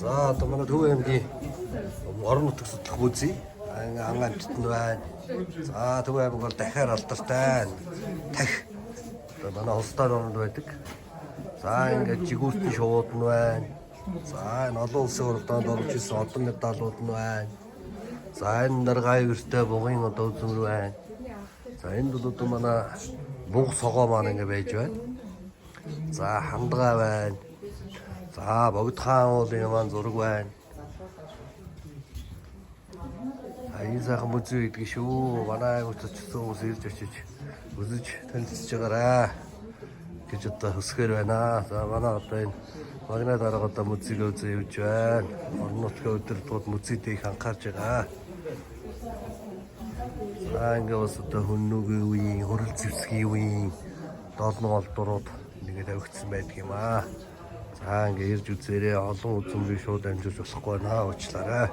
За одоо манай Төв аймгийн орон нутаг судлах музей ан амжилтанд байна. За Төв аймаг бол дахиад алдартай. Тах одоо манай улсдаар оронд байдаг. За ингээд жигүүртэн шууд нь байна. За энэ олон улсын уралдаанд орж ирсэн олон медалууд нь байна. За энэ наргай өртөө бугын одоо үзмэр байна. За энд бол одоо манай буг согоо маань ингээд байж байна. За хандгай байна. За богд хаан уулын маань зураг байна. Энэ сайхан музей гэдэг шүү. Манай аймагтчсан хүмүүс ирж очиж үзэж танилцж байгаарай гэж одоо хүсгээр байна. За манай одоо энэ магнит дарга одоо музейг үзээ явж байна. Орон нутгийн удирдлагууд музейд их анхаарч байгаа. За ингээд бас одоо хүннүгийн үеийн, хөрөл зэвсгийн үеийн долног олдурууд ингээд тавигдсан байдаг юм аа. За ингээд ирж үзээрэй. Олон үзмэрийг шууд амжуулж болохгүй байна. Уучлаарай.